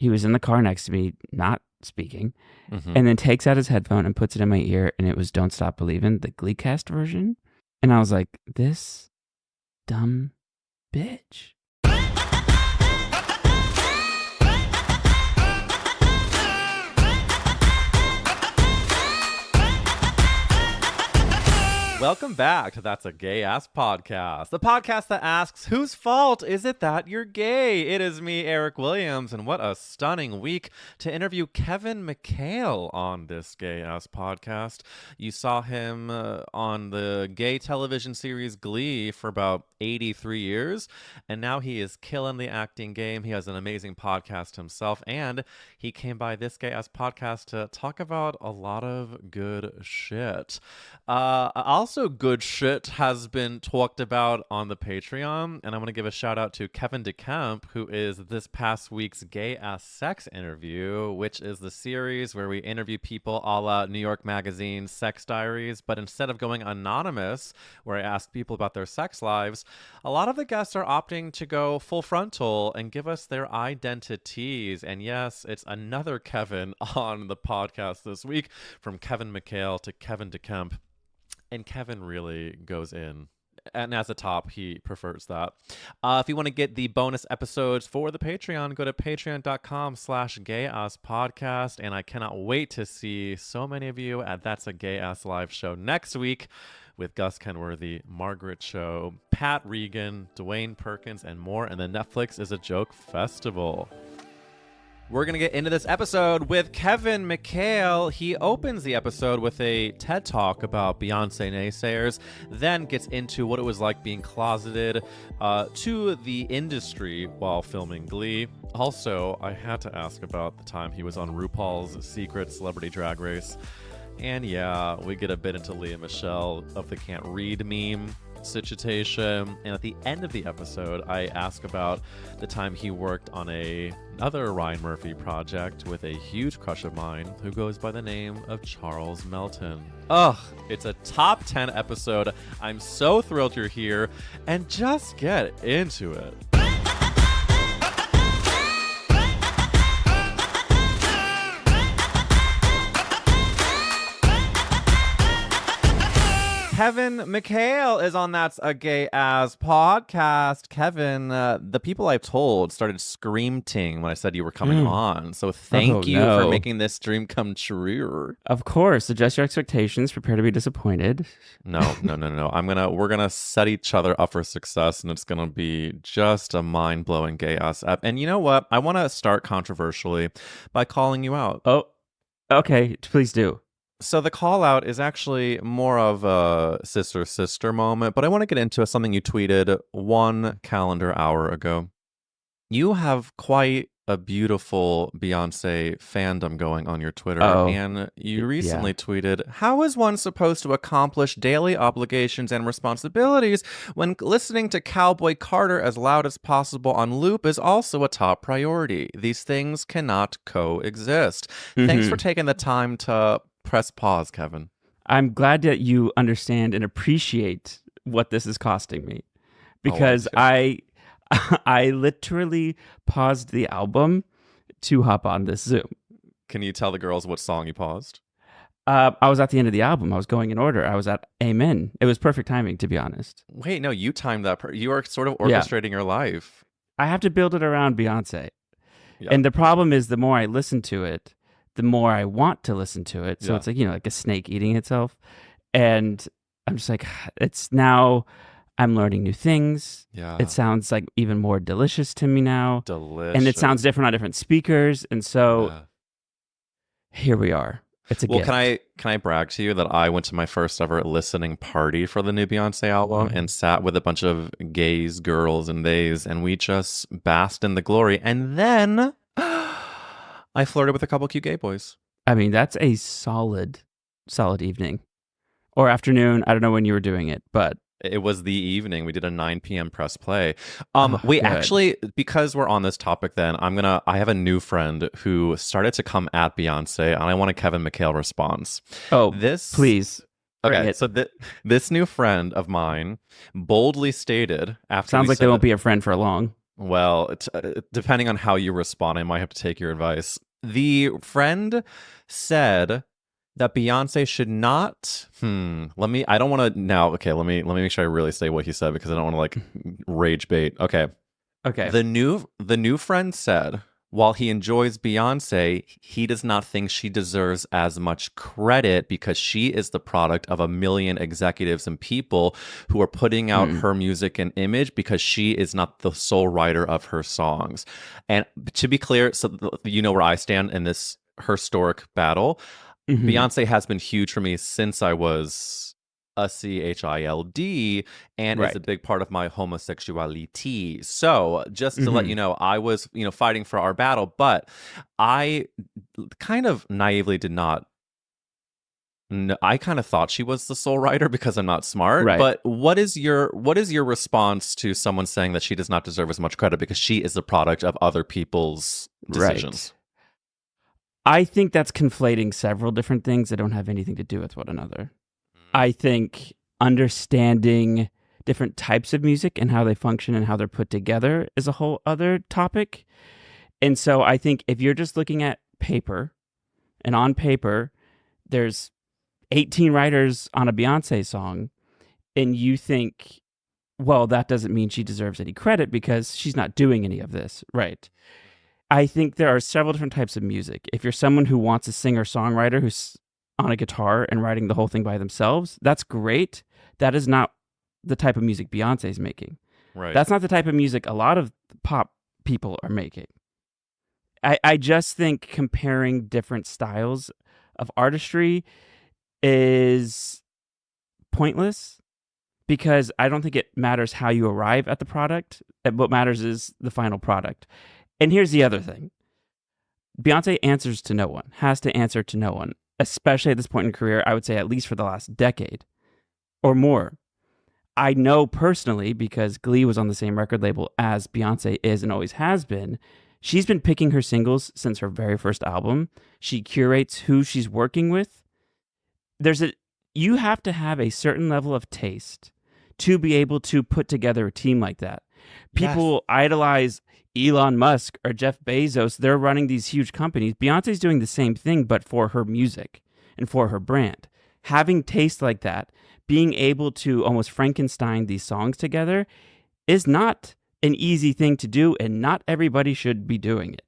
he was in the car next to me, not speaking, Mm-hmm. and then takes out his headphone and puts it in my ear, and it was Don't Stop Believin', the Glee cast version. And I was like, this dumb bitch. Welcome back to That's a Gay Ass Podcast, the podcast that asks, whose fault is it that you're gay? It is me, Eric Williams, and what a stunning week to interview Kevin McHale on this Gay Ass Podcast. You saw him on the gay television series Glee for about 83 years, and now he is killing the acting game. He has an amazing podcast himself, and he came by this Gay Ass Podcast to talk about a lot of good shit. Also, good shit has been talked about on the Patreon, and I want to give a shout out to Kevin DeCamp, who is this past week's Gay Ass Sex Interview, which is the series where we interview people a la New York Magazine Sex Diaries, but instead of going anonymous, where I ask people about their sex lives, a lot of the guests are opting to go full frontal and give us their identities. And yes, it's another Kevin on the podcast this week, from Kevin McHale to Kevin DeCamp. And Kevin really goes in. And as a top, he prefers that. If you want to get the bonus episodes for the Patreon, go to patreon.com/gayaspodcast. And I cannot wait to see so many of you at That's a Gay Ass Live show next week with Gus Kenworthy, Margaret Cho, Pat Regan, Dwayne Perkins, and more. And the Netflix is a Joke Festival. We're going to get into this episode with Kevin McHale. He opens the episode with a TED Talk about Beyonce naysayers, then gets into what it was like being closeted to the industry while filming Glee. Also, I had to ask about the time he was on RuPaul's Secret Celebrity Drag Race. And yeah, we get a bit into Lea Michele of the can't read meme situation. And at the end of the episode, I ask about the time he worked on another Ryan Murphy project with a huge crush of mine who goes by the name of Charles Melton. Ugh, it's a top 10 episode. I'm so thrilled you're here, and just get into it. Kevin McHale is on That's a Gay Ass Podcast. Kevin, the people I've told started screaming when I said you were coming on. So thank you for making this dream come true. Of course. Adjust your expectations. Prepare to be disappointed. No. We're gonna set each other up for success, and it's gonna be just a mind-blowing gay ass app. And you know what? I want to start controversially by calling you out. Oh, okay. Please do. So the call out is actually more of a sister moment, but I want to get into something you tweeted 1 calendar hour ago. You have quite a beautiful Beyonce fandom going on your Twitter, and you recently tweeted, how is one supposed to accomplish daily obligations and responsibilities when listening to Cowboy Carter as loud as possible on loop is also a top priority? These things cannot coexist. Thanks for taking the time to press pause, Kevin. I'm glad that you understand and appreciate what this is costing me, because I literally paused the album to hop on this Zoom. Can you tell the girls what song you paused? I was at the end of the album. I was going in order. I was at Amen. It was perfect timing, to be honest. Wait, no, you timed that. You are sort of orchestrating your life. I have to build it around Beyonce. Yep. And the problem is, the more I listen to it, the more I want to listen to it. So it's like, like a snake eating itself. And I'm just like, it's now, I'm learning new things. Yeah. It sounds like even more delicious to me now. Delicious. And it sounds different on different speakers. And so here we are. It's a gift. Can I brag to you that I went to my first ever listening party for the new Beyonce album and sat with a bunch of gays, girls, and theys, and we just basked in the glory. And then I flirted with a couple cute gay boys. I mean, that's a solid evening or afternoon. I don't know when you were doing it, but it was the evening. We did a 9 p.m. press play. Actually, because we're on this topic, then I have a new friend who started to come at Beyonce, and I want a Kevin McHale response. Oh, please. Okay, so this new friend of mine boldly stated after sounds like they won't be a friend for long. Well, depending on how you respond, I might have to take your advice. The friend said that Beyonce should not. I don't want to now. Okay, let me make sure I really say what he said because I don't want to like rage bait. Okay. Okay. The new friend said, while he enjoys Beyonce, he does not think she deserves as much credit because she is the product of a million executives and people who are putting out her music and image because she is not the sole writer of her songs. And to be clear, so you know where I stand in this historic battle. Beyonce has been huge for me since I was a child and is a big part of my homosexuality. So just to let you know, I was, fighting for our battle, but I kind of naively did not. I kind of thought she was the sole writer because I'm not smart. Right. But what is your response to someone saying that she does not deserve as much credit because she is the product of other people's decisions? Right. I think that's conflating several different things that don't have anything to do with one another. I think understanding different types of music and how they function and how they're put together is a whole other topic. And so I think if you're just looking at paper, and on paper, there's 18 writers on a Beyonce song, and you think, well, that doesn't mean she deserves any credit because she's not doing any of this, right? I think there are several different types of music. If you're someone who wants a singer-songwriter who's on a guitar and writing the whole thing by themselves, that's great. That is not the type of music Beyonce's making. Right. That's not the type of music a lot of pop people are making. I just think comparing different styles of artistry is pointless because I don't think it matters how you arrive at the product. What matters is the final product. And here's the other thing. Beyonce answers to no one, has to answer to no one, especially at this point in her career, I would say at least for the last decade or more. I know personally, because Glee was on the same record label as Beyonce is and always has been, she's been picking her singles since her very first album. She curates who she's working with. You have to have a certain level of taste to be able to put together a team like that. People idolize Elon Musk or Jeff Bezos. They're running these huge companies. Beyonce's doing the same thing, but for her music and for her brand. Having taste like that, being able to almost Frankenstein these songs together is not an easy thing to do, and not everybody should be doing it.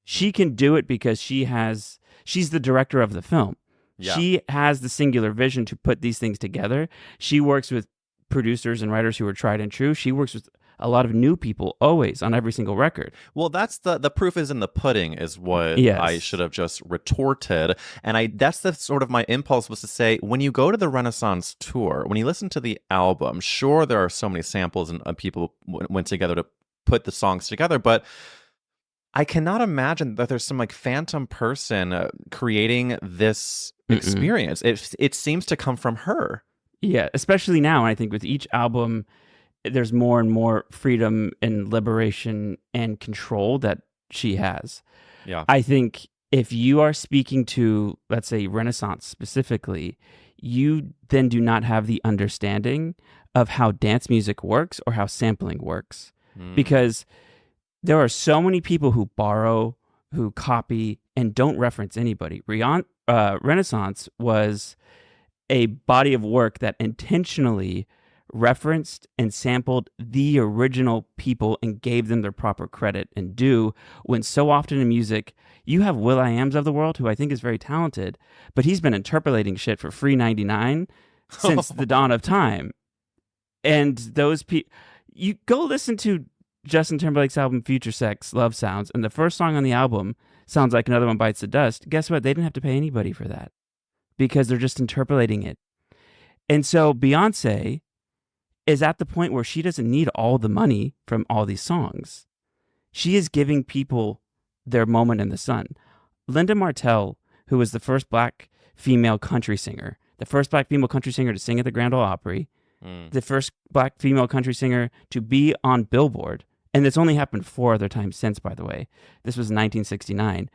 She can do it because she's the director of the film. Yeah. She has the singular vision to put these things together. She works with producers and writers who are tried and true. She works with a lot of new people always on every single record. Well, that's the proof is in the pudding is what I should have just retorted. And that's the sort of my impulse was to say, when you go to the Renaissance tour, when you listen to the album, sure, there are so many samples and people went together to put the songs together, but I cannot imagine that there's some like phantom person creating this experience. It seems to come from her. Yeah, especially now. And I think with each album, there's more and more freedom and liberation and control that she has. Yeah. I think if you are speaking to, let's say, Renaissance specifically, you then do not have the understanding of how dance music works or how sampling works. Because there are so many people who borrow, who copy, and don't reference anybody. Renaissance was a body of work that intentionally referenced and sampled the original people and gave them their proper credit and due, when so often in music, you have will.i.ams of the world, who I think is very talented, but he's been interpolating shit for free 99 since the dawn of time. And those people, you go listen to Justin Timberlake's album Future Sex Love Sounds, and the first song on the album sounds like Another One Bites the Dust. Guess what? They didn't have to pay anybody for that because they're just interpolating it. And so Beyonce is at the point where she doesn't need all the money from all these songs. She is giving people their moment in the sun. Linda Martell, who was the first black female country singer, the first black female country singer to sing at the Grand Ole Opry, the first black female country singer to be on Billboard, and it's only happened 4 other times since, by the way. This was 1969.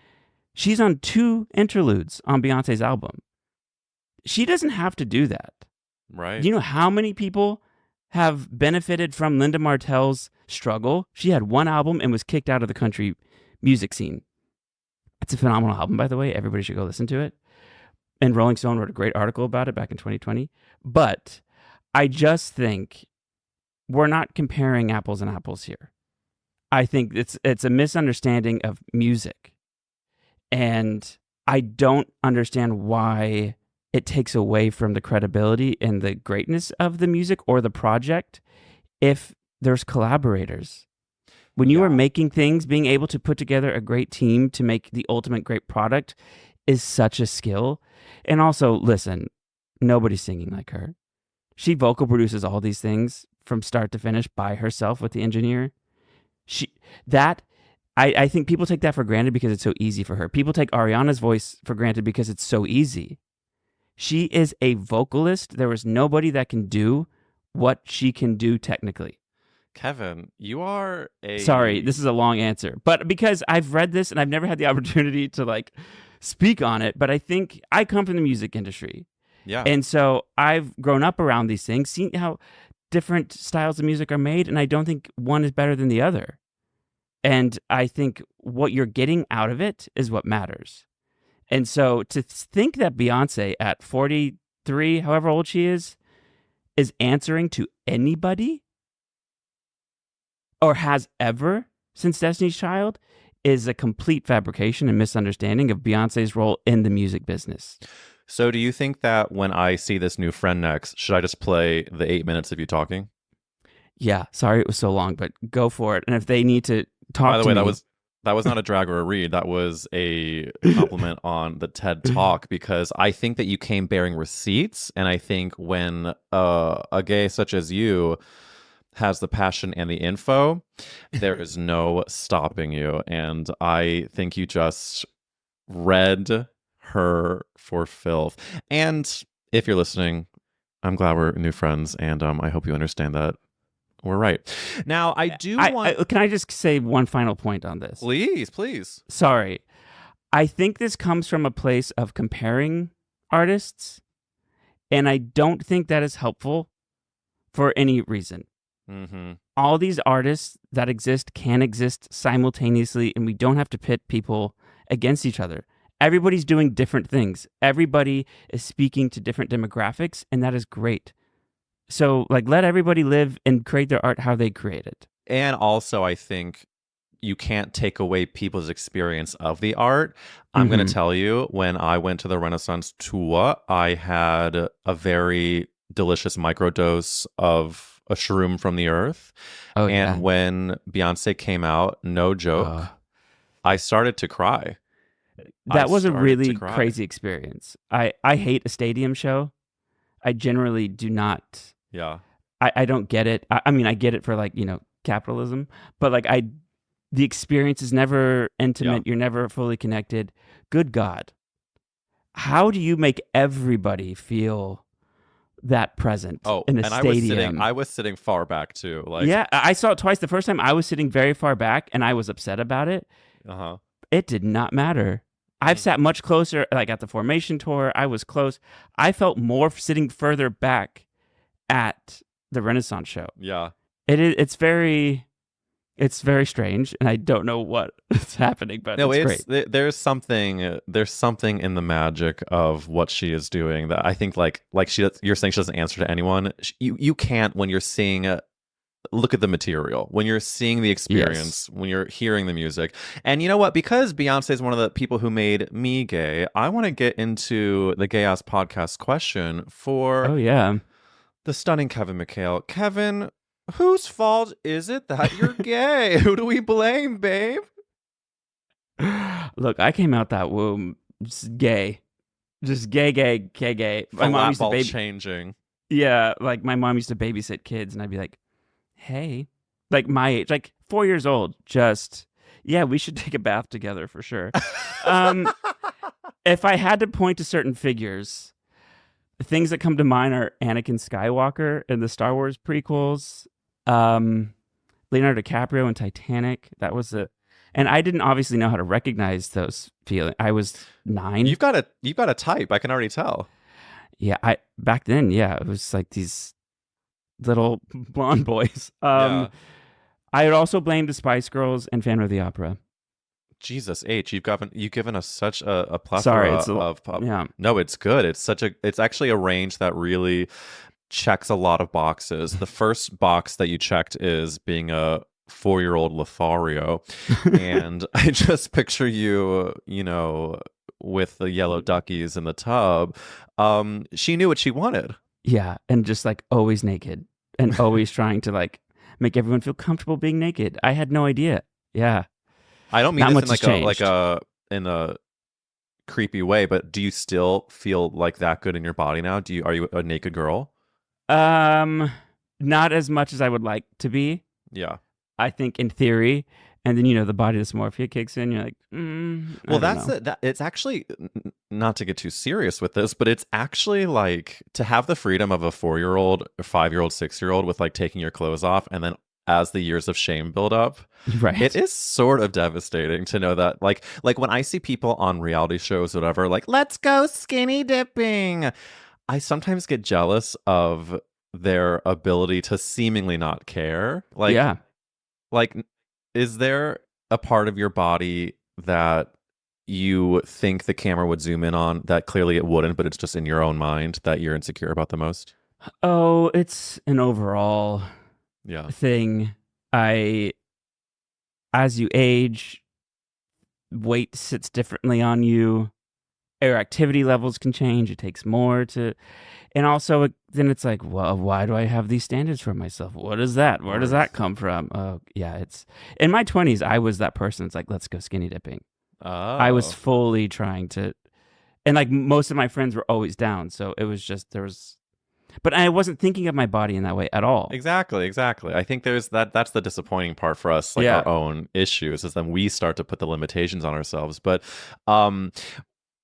She's on 2 interludes on Beyonce's album. She doesn't have to do that. Right. Do you know how many people have benefited from Linda Martell's struggle. She had one album and was kicked out of the country music scene. It's a phenomenal album, by the way. Everybody should go listen to it. And Rolling Stone wrote a great article about it back in 2020. But I just think we're not comparing apples and apples here. I think it's a misunderstanding of music. And I don't understand why it takes away from the credibility and the greatness of the music or the project if there's collaborators. When you are making things, being able to put together a great team to make the ultimate great product is such a skill. And also, listen, nobody's singing like her. She vocal produces all these things from start to finish by herself with the engineer. I think people take that for granted because it's so easy for her. People take Ariana's voice for granted because it's so easy. She is a vocalist. There is nobody that can do what she can do technically. Kevin, you are a... Sorry, this is a long answer. But because I've read this and I've never had the opportunity to speak on it, but I think I come from the music industry. Yeah. And so I've grown up around these things, seen how different styles of music are made, and I don't think one is better than the other. And I think what you're getting out of it is what matters. And so to think that Beyonce at 43, however old she is answering to anybody or has ever since Destiny's Child is a complete fabrication and misunderstanding of Beyonce's role in the music business. So do you think that when I see this new friend next, should I just play the 8 minutes of you talking? Yeah, sorry it was so long, but go for it. And if they need to talk By the to way, me... that was not a drag or a read. That was a compliment on the TED Talk, because I think that you came bearing receipts. And I think when a gay such as you has the passion and the info, there is no stopping you. And I think you just read her for filth. And if you're listening, I'm glad we're new friends. And I hope you understand that we're right. Now, I want... Can I just say one final point on this? Please. Sorry. I think this comes from a place of comparing artists, and I don't think that is helpful for any reason. Mm-hmm. All these artists that exist can exist simultaneously, and we don't have to pit people against each other. Everybody's doing different things. Everybody is speaking to different demographics, and that is great. So, let everybody live and create their art how they create it. And also, I think you can't take away people's experience of the art. I'm going to tell you, when I went to the Renaissance tour, I had a very delicious microdose of a shroom from the earth. Oh, and when Beyonce came out, no joke, I started to cry. That was a really crazy experience. I hate a stadium show. I generally do not... Yeah. I don't get it. I mean, I get it for capitalism, but the experience is never intimate. Yeah. You're never fully connected. Good God. How do you make everybody feel that present in a stadium? I was sitting far back too. Yeah, I saw it twice. The first time I was sitting very far back and I was upset about it. It did not matter. I've sat much closer, at the Formation tour. I was close. I felt more sitting further back at the Renaissance show. Yeah. It's very strange, and I don't know what is happening, but it's great. There's something in the magic of what she is doing that I think you're saying she doesn't answer to anyone. You can't, when you're seeing look at the material, when you're seeing the experience, when you're hearing the music. And you know what? Because Beyonce is one of the people who made me gay, I want to get into the Gay Ass Podcast question for the stunning Kevin McHale. Kevin, whose fault is it that you're gay? Who do we blame, babe? Look, I came out that womb just gay. Just gay. My mom used to changing. Yeah, my mom used to babysit kids, and I'd be like, hey, my age, 4 years old, we should take a bath together for sure. If I had to point to certain figures, the things that come to mind are Anakin Skywalker in the Star Wars prequels, Leonardo DiCaprio in Titanic. That was and I didn't obviously know how to recognize those feelings. I was 9. You've got a type, I can already tell. Yeah, back then, it was these little blonde boys. Yeah. I would also blame the Spice Girls and Phantom of the Opera. Jesus H, you've given us such a plethora Sorry, it's of pop. yeah. No, it's good. It's actually a range that really checks a lot of boxes. The first box that you checked is being a 4-year-old Lothario, and I just picture you, with the yellow duckies in the tub. She knew what she wanted. Yeah, and just like always naked and always trying to like make everyone feel comfortable being naked. I had no idea. Yeah. I don't mean Not this much in a creepy way, but do you still feel like that good in your body now? Are you a naked girl? Not as much as I would like to be. Yeah. I think in theory, and then the body dysmorphia kicks in. You're like, well, it's actually not to get too serious with this, but it's actually like to have the freedom of a 4-year-old, a 5-year-old, 6-year-old with like taking your clothes off, and then as the years of shame build up, right? It is sort of devastating to know that, like when I see people on reality shows, or whatever, like let's go skinny dipping, I sometimes get jealous of their ability to seemingly not care. Like, yeah. Like, is there a part of your body that you think the camera would zoom in on that clearly it wouldn't, but it's just in your own mind that you're insecure about the most? Oh, it's an overall thing. As you age, weight sits differently on you. Your activity levels can change. It takes more to, and also then it's like, well, why do I have these standards for myself? What is that? Where does that come from? Oh, yeah, it's in my 20s. I was that person. It's like, let's go skinny dipping. Oh. I was fully trying to, and like most of my friends were always down. So it was just but I wasn't thinking of my body in that way at all. Exactly. I think there's that's the disappointing part for us, like our own issues, is then we start to put the limitations on ourselves. But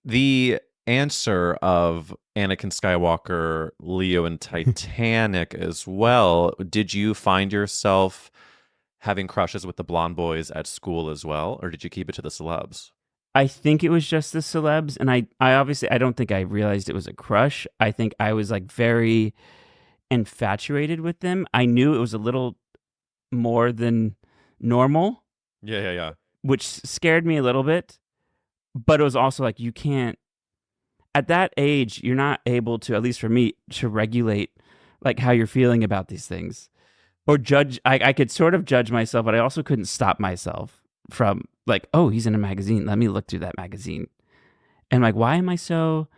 the answer of Anakin Skywalker, Leo, and Titanic as well, did you find yourself having crushes with the blonde boys at school as well, or did you keep it to the celebs? I think it was just the celebs, and I obviously I don't think I realized it was a crush. I think I was like very infatuated with them. I knew it was a little more than normal. Yeah. Which scared me a little bit, but it was also like you can't at that age, you're not able to, at least for me, to regulate like how you're feeling about these things or judge. I could sort of judge myself, but I also couldn't stop myself from like, oh, he's in a magazine. Let me look through that magazine. And like, why am I so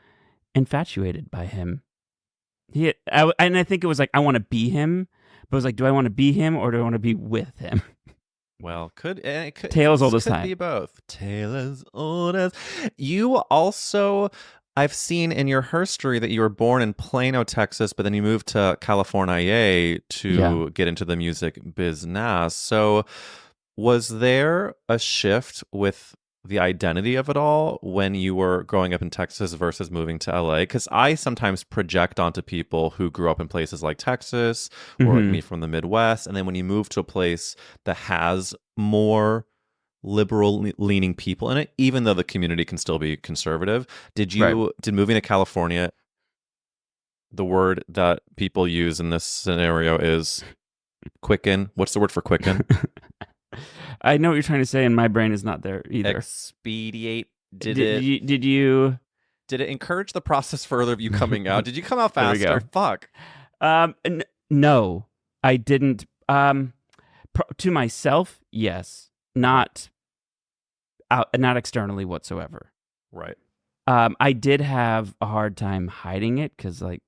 infatuated by him? And I think it was like, I want to be him, but it was like, do I want to be him or do I want to be with him? Well, Tale as old as time. Could be both. Tale as old as. You also, I've seen in your history that you were born in Plano, Texas, but then you moved to California to get into the music business. So was there a shift with the identity of it all when you were growing up in Texas versus moving to LA? Because I sometimes project onto people who grew up in places like Texas or like me from the Midwest. And then when you move to a place that has more liberal leaning people in it, even though the community can still be conservative, did moving to California, the word that people use in this scenario is quicken. What's the word for quicken? I know what you're trying to say, and my brain is not there either. Expedite. Did you? Did it encourage the process further of you coming out? Did you come out faster? Fuck. No, I didn't. To myself, yes, not externally whatsoever. Right. I did have a hard time hiding it because, like,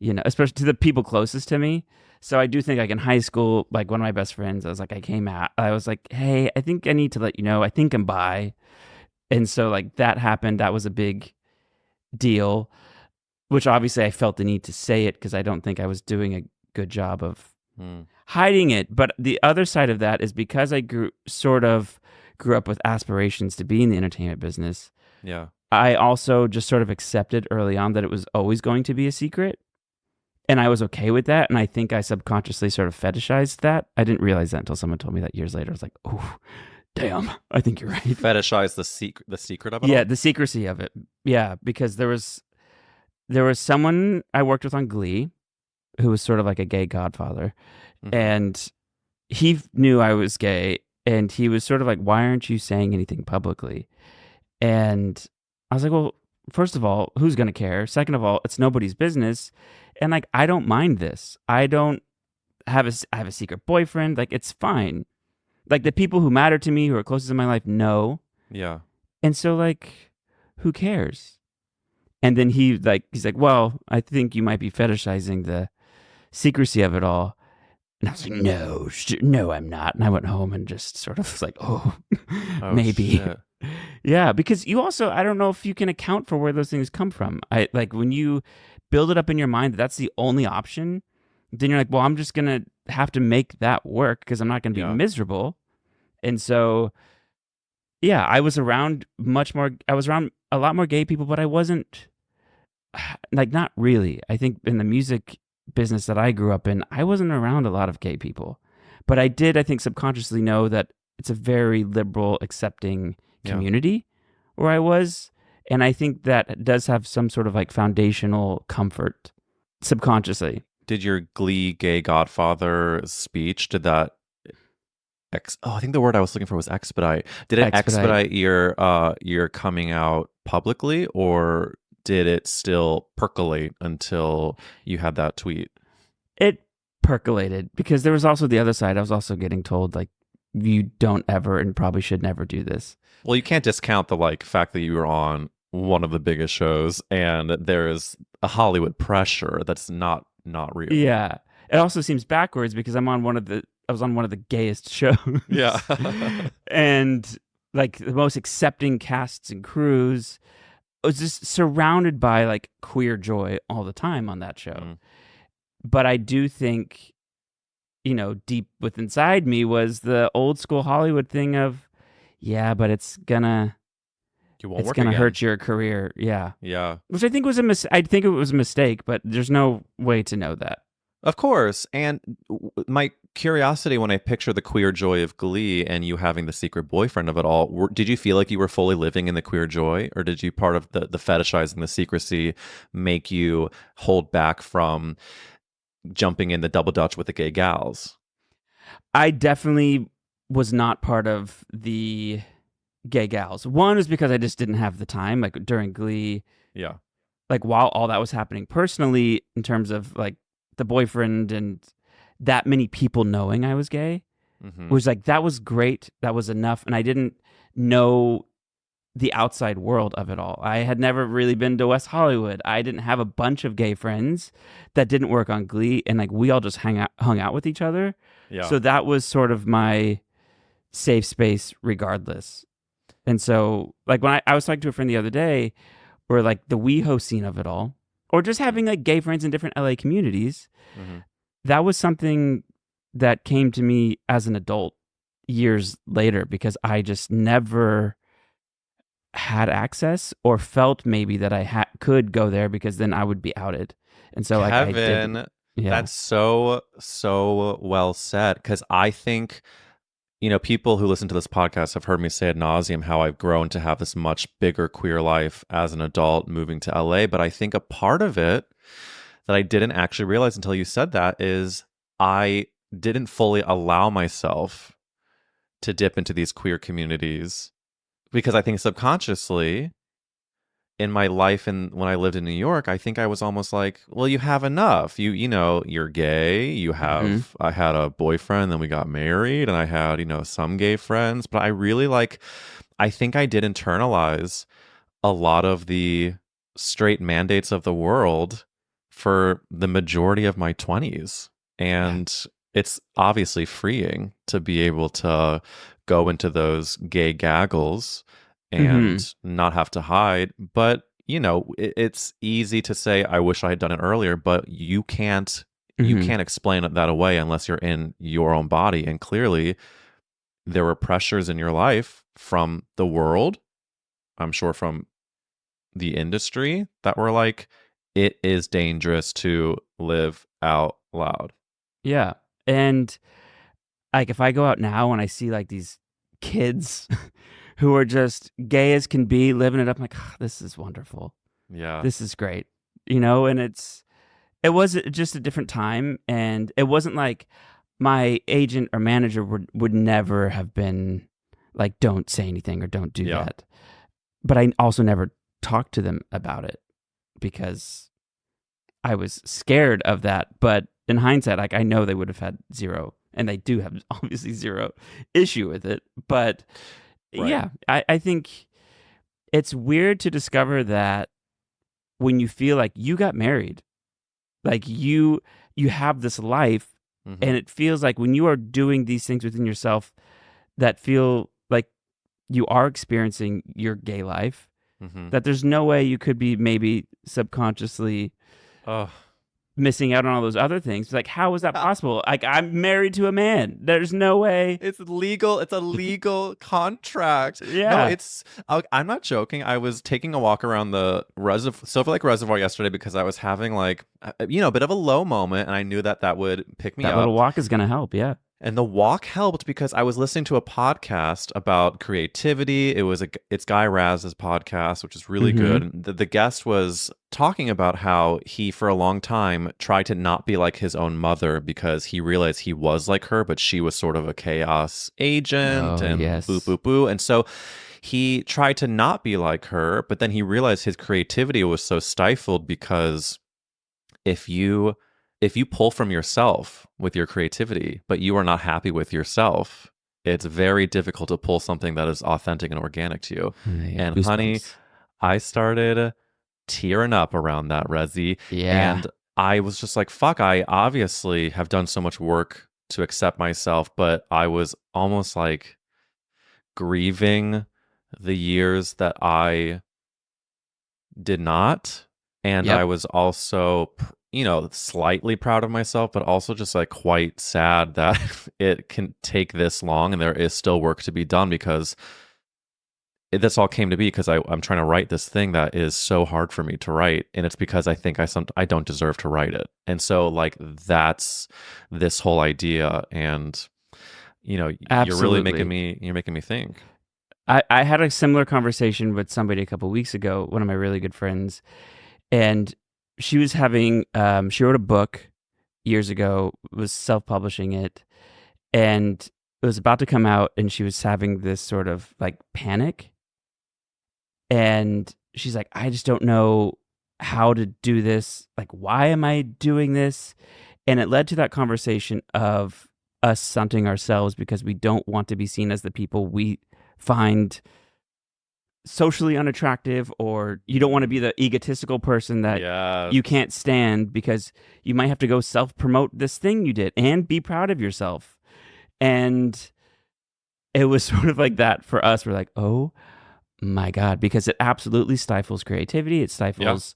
especially to the people closest to me. So I do think, like, in high school, like, one of my best friends, I came out. I was like, hey, I think I need to let you know. I think I'm bi. And so, like, that happened. That was a big deal, which obviously I felt the need to say it because I don't think I was doing a good job of hiding it. But the other side of that is because I grew up with aspirations to be in the entertainment business. Yeah. I also just sort of accepted early on that it was always going to be a secret. And I was okay with that. And I think I subconsciously sort of fetishized that. I didn't realize that until someone told me that years later. I was like, oh, damn, I think you're right. Fetishize the secret of it? Yeah, the secrecy of it. Yeah, because there was someone I worked with on Glee who was sort of like a gay godfather. Mm-hmm. And he knew I was gay, and he was sort of like, why aren't you saying anything publicly? And I was like, well, first of all, who's going to care? Second of all, it's nobody's business. And like, I don't mind this. I have a secret boyfriend. Like, it's fine. Like, the people who matter to me, who are closest in my life, know. Yeah. And so, like, who cares? And then he's like, well, I think you might be fetishizing the secrecy of it all. And I was like, no, I'm not. And I went home and just sort of was like, oh maybe. Shit. Yeah, because you also, I don't know if you can account for where those things come from. Like when you build it up in your mind that that's the only option, then you're like, well, I'm just going to have to make that work because I'm not going to be miserable. And so, yeah, I was around a lot more gay people, but I wasn't, like, not really. I think in the music business that I grew up in, I wasn't around a lot of gay people. But I did, I think, subconsciously know that it's a very liberal, accepting community where I was. And I think that does have some sort of like foundational comfort subconsciously. Did your Glee gay godfather speech, did that I think the word I was looking for was expedite. Did it expedite your coming out publicly, or did it still percolate until you had that tweet? It percolated because there was also the other side. I was also getting told, like, you don't ever and probably should never do this. Well, you can't discount the like fact that you were on one of the biggest shows and there's a Hollywood pressure that's not real. Yeah. It also seems backwards because I was on one of the gayest shows. Yeah. And like the most accepting casts and crews. I was just surrounded by like queer joy all the time on that show. Mm. But I do think, you know, deep within inside me was the old school Hollywood thing of, yeah, but it's gonna hurt your career. Yeah. Yeah. Which I think was I think it was a mistake, but there's no way to know that. Of course. And my curiosity when I picture the queer joy of Glee and you having the secret boyfriend of it all, did you feel like you were fully living in the queer joy, or did you, part of the fetishizing the secrecy, make you hold back from jumping in the double dutch with the gay gals? I definitely was not part of the gay gals. One is because I just didn't have the time, like during Glee. Yeah. Like while all that was happening personally, in terms of like the boyfriend and that many people knowing I was gay, was like, that was great. That was enough. And I didn't know the outside world of it all. I had never really been to West Hollywood. I didn't have a bunch of gay friends that didn't work on Glee. And like, we all just hung out with each other. Yeah. So that was sort of my safe space regardless. And so like when I was talking to a friend the other day, or like the WeHo scene of it all, or just having like gay friends in different LA communities, that was something that came to me as an adult years later, because I just never had access or felt maybe that I could go there, because then I would be outed. And so like, Kevin, that's so well said, because I think, you know, people who listen to this podcast have heard me say ad nauseum how I've grown to have this much bigger queer life as an adult moving to LA. But I think a part of it that I didn't actually realize until you said that is I didn't fully allow myself to dip into these queer communities, because I think subconsciously in my life and when I lived in New York, I think I was almost like, well, you have enough. You know, you're gay. You have, I had a boyfriend, then we got married, and I had, you know, some gay friends. But I really I think I did internalize a lot of the straight mandates of the world for the majority of my 20s. And it's obviously freeing to be able to go into those gay gaggles and not have to hide. But, you know, it's easy to say, I wish I had done it earlier, but you can't explain that away unless you're in your own body. And clearly there were pressures in your life from the world, I'm sure from the industry, that were like, it is dangerous to live out loud. Yeah. And like, if I go out now and I see like these kids who are just gay as can be, living it up, I'm like, oh, this is wonderful. Yeah. This is great. You know, and it's It was just a different time, and it wasn't like my agent or manager would never have been like, don't say anything or don't do that. But I also never talked to them about it because I was scared of that. But in hindsight, like, I know they would have had zero, and they do have obviously zero issue with it. But yeah, I think it's weird to discover that when you feel like you got married, like you have this life, and it feels like when you are doing these things within yourself that feel like you are experiencing your gay life, that there's no way you could be maybe subconsciously missing out on all those other things. Like, how is that possible? Like, I'm married to a man. There's no way. It's legal. It's a legal contract. Yeah. No, I'm not joking. I was taking a walk around the Silver Lake Reservoir yesterday because I was having like, a bit of a low moment, and I knew that would pick me up. That little walk is going to help. Yeah. And the walk helped because I was listening to a podcast about creativity. It's Guy Raz's podcast, which is really good. And the guest was talking about how he, for a long time, tried to not be like his own mother because he realized he was like her, but she was sort of a chaos agent boo, boo, boo. And so he tried to not be like her, but then he realized his creativity was so stifled because if you pull from yourself with your creativity, but you are not happy with yourself, it's very difficult to pull something that is authentic and organic to you. And goosebumps. Honey, I started tearing up around that, Rezi. Yeah. And I was just like, fuck, I obviously have done so much work to accept myself, but I was almost like grieving the years that I did not. And I was also slightly proud of myself, but also just like quite sad that it can take this long and there is still work to be done because this all came to be because I'm trying to write this thing that is so hard for me to write. And it's because I think I don't deserve to write it. And so like, that's this whole idea. And, you're really making me think. I had a similar conversation with somebody a couple weeks ago, one of my really good friends, and she was having, she wrote a book years ago, was self-publishing it, and it was about to come out, and she was having this sort of like panic. And she's like, I just don't know how to do this. Like, why am I doing this? And it led to that conversation of us stunting ourselves because we don't want to be seen as the people we find socially unattractive, or you don't want to be the egotistical person that you can't stand because you might have to go self-promote this thing you did and be proud of yourself. And it was sort of like that for us. We're like, oh my God, because it absolutely stifles creativity. It stifles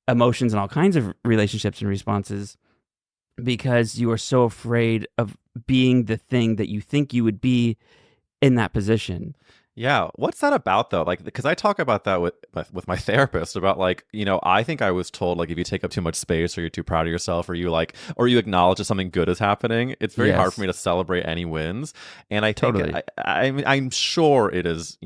emotions and all kinds of relationships and responses because you are so afraid of being the thing that you think you would be in that position. Yeah. What's that about though? Like, because I talk about that with my therapist about like, I think I was told like, if you take up too much space or you're too proud of yourself or you acknowledge that something good is happening, it's very hard for me to celebrate any wins. And I think, I'm sure it is,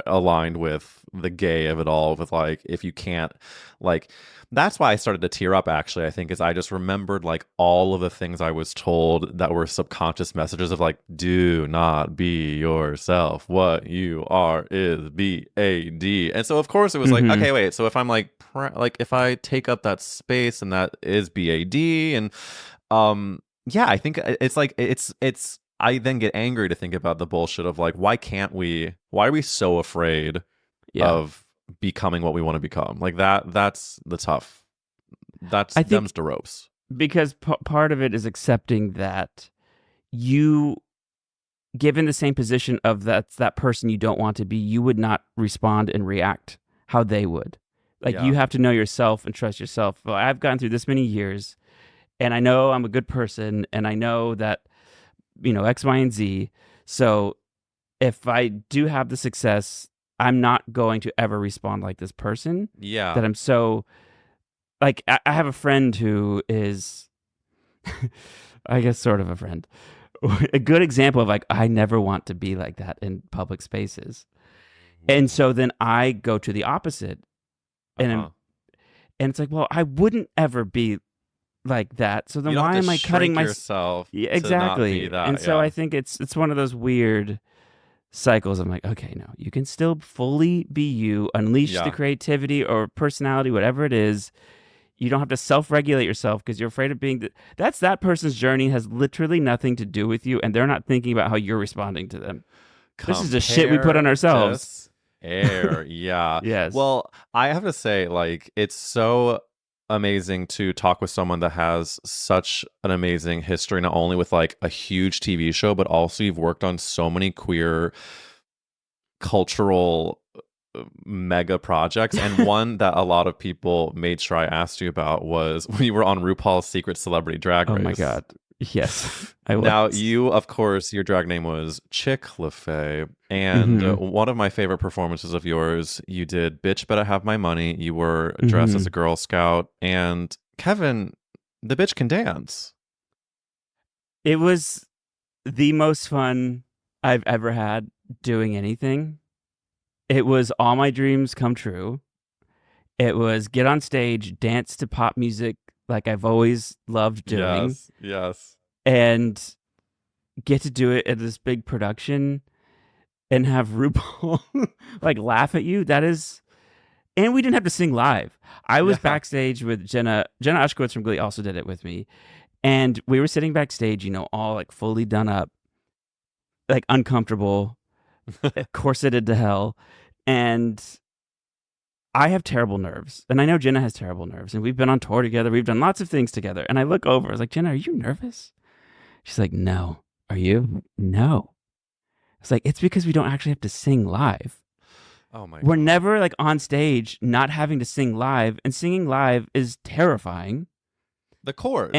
aligned with the gay of it all with like, if you can't like, that's why I started to tear up actually, I think, is I just remembered like all of the things I was told that were subconscious messages of like, do not be yourself. What you are is BAD. And so of course it was like, okay, wait, so if I'm like if I take up that space and that is BAD, and I think it's like it's I then get angry to think about the bullshit of like, why are we so afraid of becoming what we want to become? Like that's the tough. That's them's the ropes. Because part of it is accepting that you, given the same position of that person you don't want to be, you would not respond and react how they would. Like you have to know yourself and trust yourself. Well, I've gone through this many years and I know I'm a good person and I know that, X, Y, and Z. So if I do have the success, I'm not going to ever respond like this person. Yeah. That I'm so, like, I have a friend who is, I guess, sort of a friend. A good example of like, I never want to be like that in public spaces. And so then I go to the opposite. And it's like, well, I wouldn't ever be like that. So then you don't why have am to I cutting shrink my yourself Yeah, to not be exactly. that, And so I think it's one of those weird cycles. I'm like, okay, no, you can still fully be you, unleash the Yeah. creativity or personality, whatever it is. You don't have to self-regulate yourself because you're afraid of being. That's that person's journey has literally nothing to do with you, and they're not thinking about how you're responding to them. This is just shit we put on Compare ourselves. air. Yeah. Yes. Well, I have to say, like, it's so amazing to talk with someone that has such an amazing history, not only with like a huge TV show, but also you've worked on so many queer cultural mega projects. And one that a lot of people made sure I asked you about was when you were on RuPaul's Secret Celebrity Drag Race. Oh my God. Yes, I was. Now, you, of course, your drag name was Chick LaFay. And one of my favorite performances of yours, you did Bitch Better Have My Money. You were dressed as a Girl Scout. And Kevin, the bitch can dance. It was the most fun I've ever had doing anything. It was all my dreams come true. It was get on stage, dance to pop music like I've always loved doing. Yes. And get to do it at this big production and have RuPaul like laugh at you. That is, and we didn't have to sing live. I was backstage with Jenna Ushkowitz from Glee also did it with me. And we were sitting backstage, all like fully done up, like uncomfortable, corseted to hell. And I have terrible nerves. And I know Jenna has terrible nerves. And we've been on tour together. We've done lots of things together. And I look over. I was like, Jenna, are you nervous? She's like, no. Are you? No. It's like, it's because we don't actually have to sing live. Oh my God. We're never like on stage not having to sing live. And singing live is terrifying. The chords.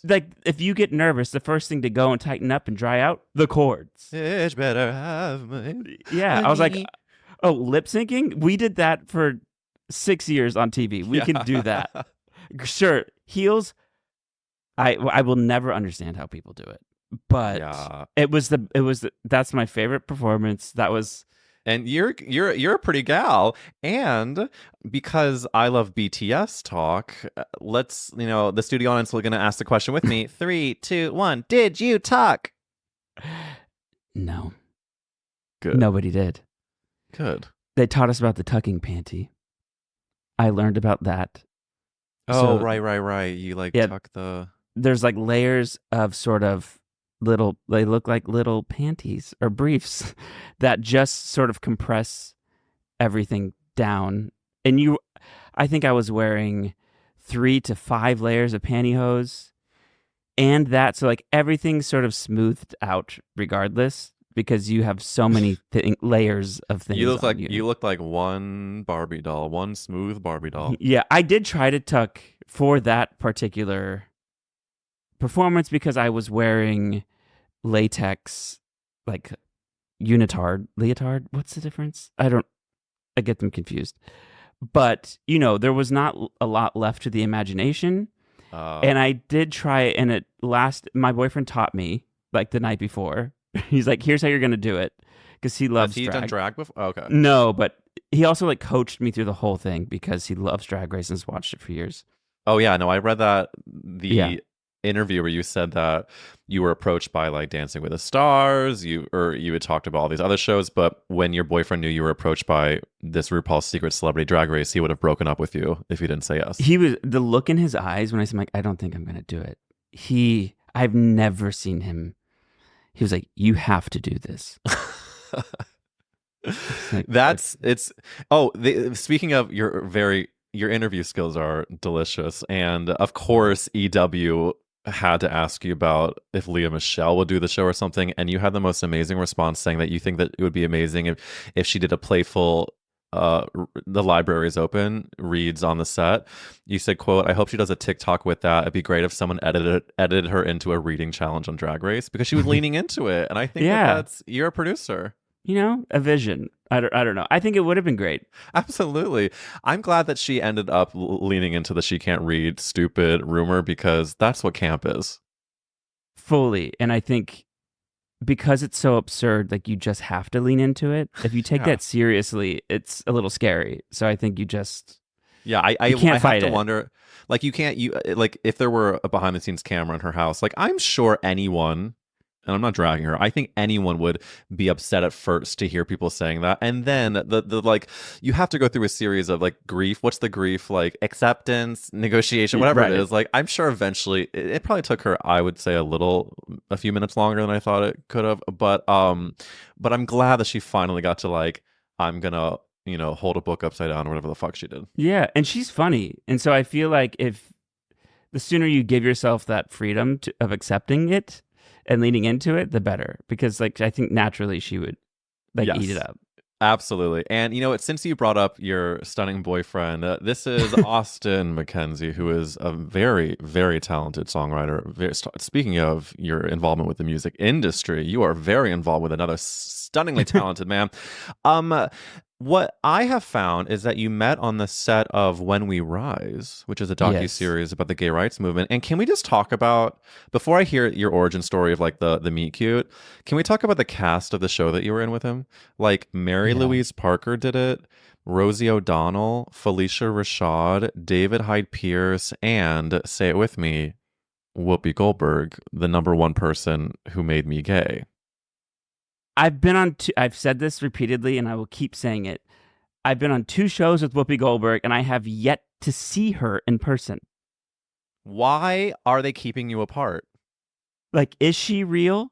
Like, if you get nervous, the first thing to go and tighten up and dry out, the chords. It's better have my I was like, oh, lip syncing? We did that for 6 years on TV. We can do that. Sure, heels. I will never understand how people do it, but that's my favorite performance. That was. And you're a pretty gal, and because I love BTS talk, let's the studio audience is going to ask the question with me. 3, 2, 1. Did you talk? No. Good. Nobody did. Good. They taught us about the tucking panty. I learned about that. Oh, right. You tuck the. There's like layers of sort of they look like little panties or briefs that just sort of compress everything down. And I think I was wearing 3 to 5 layers of pantyhose and that. So like everything's sort of smoothed out regardless because you have so many layers of things. You look like one Barbie doll, one smooth Barbie doll. Yeah, I did try to tuck for that particular performance because I was wearing latex, like leotard. What's the difference? I get them confused. But, there was not a lot left to the imagination. And I did try it, and my boyfriend taught me, like, the night before. He's like, here's how you're going to do it. Because he loves drag. Has he done drag before? Oh, okay. No, but he also, like, coached me through the whole thing because he loves Drag Race and has watched it for years. Oh, yeah. No, I read that interview where you said that you were approached by like Dancing with the Stars, you had talked about all these other shows, but when your boyfriend knew you were approached by this RuPaul's Secret Celebrity Drag Race, he would have broken up with you if you didn't say yes. The look in his eyes when I said, like, I don't think I'm going to do it. I've never seen him. He was like, you have to do this. Speaking of your interview skills are delicious. And of course, EW had to ask you about if Lea Michele would do the show or something. And you had the most amazing response saying that you think that it would be amazing if she did a playful, the library is open, reads on the set. You said, quote, I hope she does a TikTok with that. It'd be great if someone edited her into a reading challenge on Drag Race because she was leaning into it. And I think you're a producer. A vision. I don't know. I think it would have been great. Absolutely. I'm glad that she ended up leaning into the she can't read stupid rumor because that's what camp is. Fully. And I think because it's so absurd, like you just have to lean into it. If you take that seriously, it's a little scary. So I think you just Yeah, I You can't have fight to it. wonder, like like if there were a behind the scenes camera in her house, like I'm sure anyone, and I'm not dragging her, I think anyone would be upset at first to hear people saying that, and then the like you have to go through a series of like grief. What's the grief? Like acceptance, negotiation, whatever it Right. is. Like I'm sure eventually it probably took her, I would say, a few minutes longer than I thought it could have, but I'm glad that she finally got to like, I'm gonna, hold a book upside down or whatever the fuck she did. Yeah, and she's funny. And so I feel like if the sooner you give yourself that freedom of accepting it and leaning into it, the better. Because like I think naturally she would like eat it Yes. up. Absolutely. And you know what? Since you brought up your stunning boyfriend, this is Austin McKenzie, who is a very, very talented songwriter. Speaking of your involvement with the music industry, you are very involved with another stunningly talented man. What I have found is that you met on the set of When We Rise, which is a docuseries about the gay rights movement. And can we just talk about, before I hear your origin story of like the meet cute, can we talk about the cast of the show that you were in with him? Like Mary Louise Parker did it, Rosie O'Donnell, Felicia Rashad, David Hyde Pierce, and, say it with me, Whoopi Goldberg, the number one person who made me gay. I've said this repeatedly and I will keep saying it. I've been on 2 shows with Whoopi Goldberg and I have yet to see her in person. Why are they keeping you apart? Like, is she real?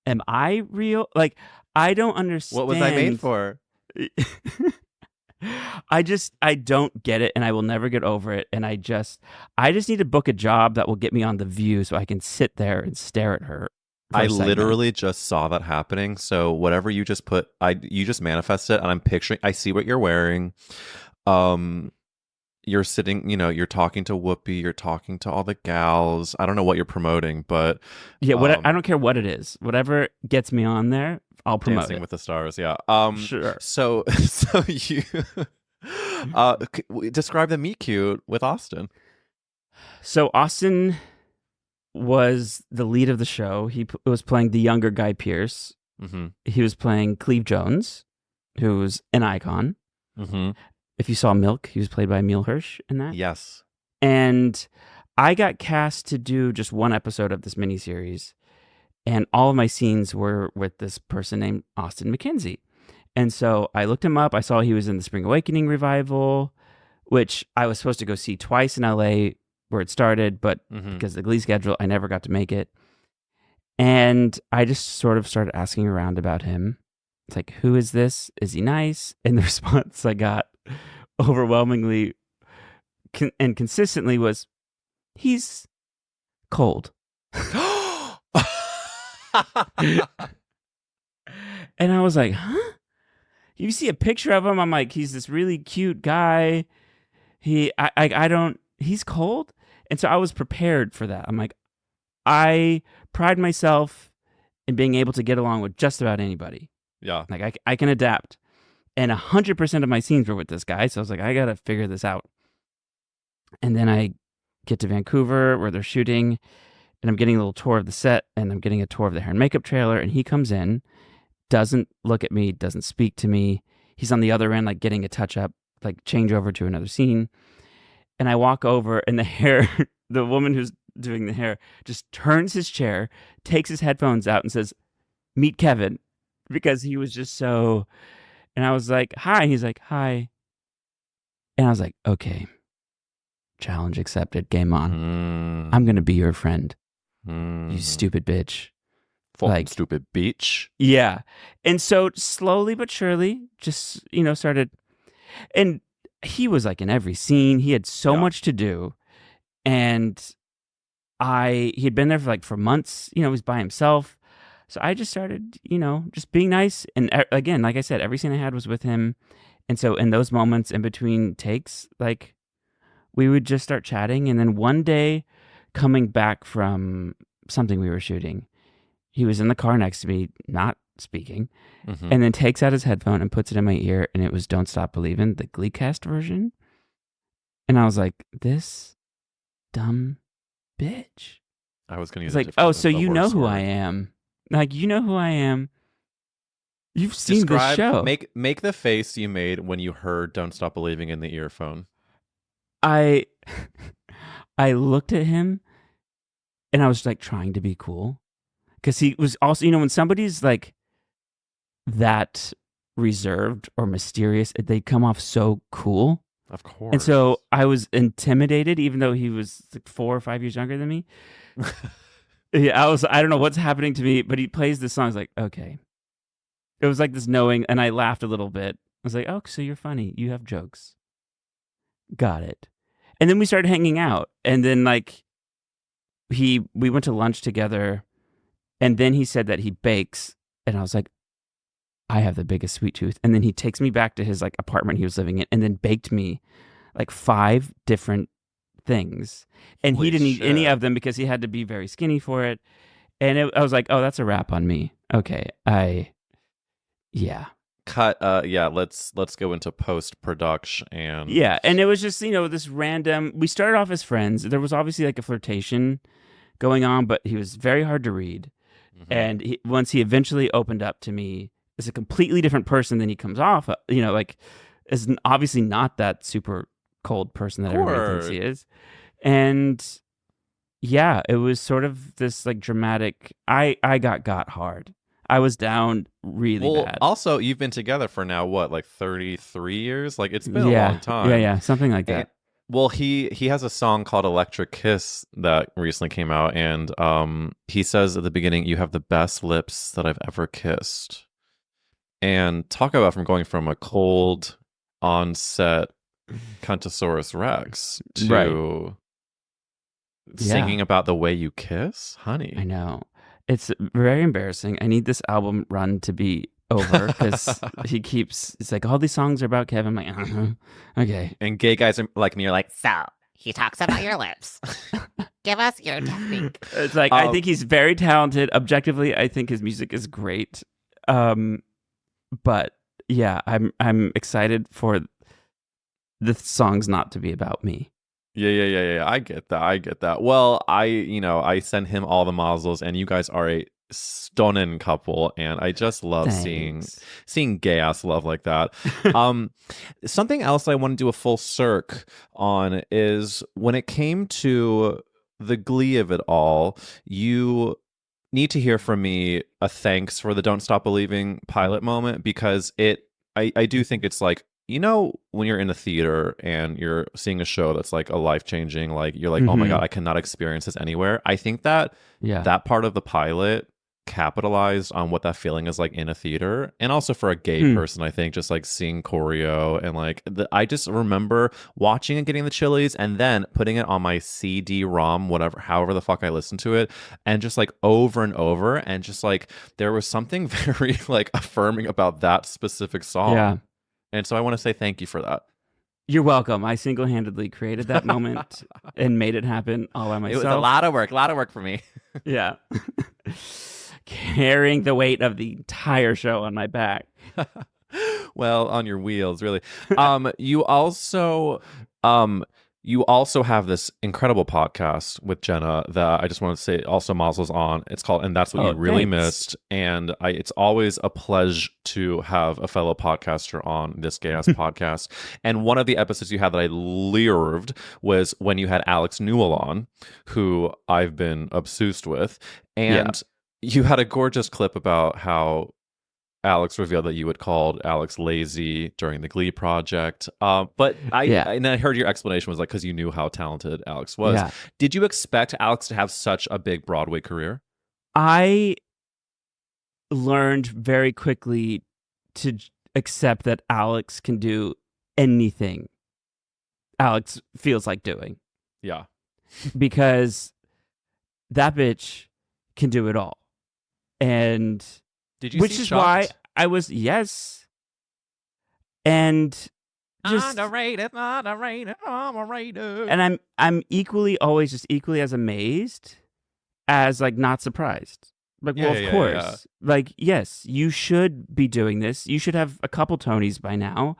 Am I real? Like, I don't understand. What was I made for? I don't get it and I will never get over it. And I just need to book a job that will get me on The View so I can sit there and stare at her. I literally just saw that happening. So whatever you just put, you just manifested, and I'm picturing. I see what you're wearing. You're sitting. You're talking to Whoopi. You're talking to all the gals. I don't know what you're promoting, but yeah, I don't care what it is. Whatever gets me on there, I'll promote Dancing it. with the Stars. Yeah. Sure. So you describe the meet cute with Austin. So Austin was the lead of the show. He was playing the younger Guy Pearce. Mm-hmm. He was playing Cleve Jones, who's an icon. Mm-hmm. If you saw Milk, he was played by Emil Hirsch in that. Yes. And I got cast to do just one episode of this miniseries, and all of my scenes were with this person named Austin McKenzie. And so I looked him up. I saw he was in the Spring Awakening revival, which I was supposed to go see twice in LA where it started, but because of the Glee schedule, I never got to make it. And I just sort of started asking around about him. It's like, who is this? Is he nice? And the response I got overwhelmingly and consistently was, he's cold. And I was like, huh? You see a picture of him, I'm like, he's this really cute guy. He's cold. And so I was prepared for that. I'm like, I pride myself in being able to get along with just about anybody. Yeah. Like I can adapt. And 100% of my scenes were with this guy. So I was like, I got to figure this out. And then I get to Vancouver where they're shooting, and I'm getting a little tour of the set, and I'm getting a tour of the hair and makeup trailer. And he comes in, doesn't look at me, doesn't speak to me. He's on the other end, like getting a touch up, like change over to another scene. And I walk over, and the woman who's doing the hair just turns his chair, takes his headphones out, and says, "Meet Kevin," because he was just so. And I was like, "Hi." And he's like, "Hi." And I was like, "Okay, challenge accepted. Game on. I'm gonna be your friend. You stupid bitch." Like stupid bitch. Yeah. And so slowly but surely, just started, and he was like in every scene. He had so much to do, and he had been there for months. He was by himself. So I just started, just being nice. And again, like I said, every scene I had was with him. And so in those moments in between takes, like we would just start chatting. And then one day, coming back from something we were shooting, he was in the car next to me, not speaking, and then takes out his headphone and puts it in my ear, and it was "Don't Stop Believin'," the Glee cast version. And I was like, this dumb bitch. I was going to use like, oh, so you know who I am. Like, you know who I am. You've seen this show. Make the face you made when you heard "Don't Stop Believing" in the earphone. I I looked at him and I was like trying to be cool because he was also, when somebody's like that reserved or mysterious, they come off so cool. Of course. And so I was intimidated, even though he was like 4 or 5 years younger than me. Yeah, I don't know what's happening to me, but he plays this song. I was like, okay. It was like this knowing, and I laughed a little bit. I was like, oh, so you're funny. You have jokes. Got it. And then we started hanging out. And then like we went to lunch together, and then he said that he bakes. And I was like, I have the biggest sweet tooth. And then he takes me back to his like apartment he was living in and then baked me like 5 different things. And Holy he didn't eat shit. any of them because he had to be very skinny for it. And I was like, oh, that's a wrap on me. Okay. Yeah. Cut. Let's go into post-production and... Yeah. And it was just, this random, we started off as friends. There was obviously like a flirtation going on, but he was very hard to read. Mm-hmm. And once he eventually opened up to me, is a completely different person than he comes off, like is obviously not that super cold person that everybody thinks he is. And yeah, it was sort of this like dramatic, I got hard. I was down really bad. Also, you've been together for now, what, like 33 years? Like it's been a long time. Yeah, something like that. Well, he has a song called Electric Kiss that recently came out, and he says at the beginning, you have the best lips that I've ever kissed. And talk about going from a cold onset Cuntosaurus Rex to singing about the way you kiss, honey. I know. It's very embarrassing. I need this album run to be over because it's like, all these songs are about Kevin. I'm like, okay. And gay guys are like me are like, so he talks about your lips. Give us your technique. It's like, I think he's very talented. Objectively, I think his music is great. But yeah, I'm excited for the songs not to be about me. Yeah. I get that. Well, I send him all the mazzles, and you guys are a stunning couple, and I just love seeing gay ass love like that. Something else I want to do a full circ on is when it came to the Glee of it all, you need to hear from me a thanks for the Don't Stop Believing pilot moment, because I do think it's like, when you're in a theater and you're seeing a show that's like a life-changing, like you're like, oh my God, I cannot experience this anywhere. I think that that part of the pilot capitalized on what that feeling is like in a theater. And also for a gay person, I think just like seeing choreo and like I just remember watching and getting the chillies and then putting it on my CD-ROM, however the fuck I listened to it, and just like over and over, and just like there was something very like affirming about that specific song. Yeah. And so I want to say thank you for that. You're welcome. I single-handedly created that moment and made it happen all by myself. It was a lot of work for me. Yeah. Carrying the weight of the entire show on my back. Well, on your wheels, really. You also have this incredible podcast with Jenna that I just want to say also Mazel's on. It's called And That's What You Really Missed. And it's always a pleasure to have a fellow podcaster on this gay-ass podcast. And one of the episodes you had that I loved was when you had Alex Newell on, who I've been obsessed with. And you had a gorgeous clip about how Alex revealed that you had called Alex lazy during the Glee project. But I heard your explanation was like because you knew how talented Alex was. Yeah. Did you expect Alex to have such a big Broadway career? I learned very quickly to accept that Alex can do anything Alex feels like doing. Yeah. Because that bitch can do it all. And did you which is Shocked? Why I was and just underrated. And I'm always just equally as amazed as like not surprised. Like, well, of course. Yeah. Like, yes, you should be doing this. You should have a couple Tonys by now.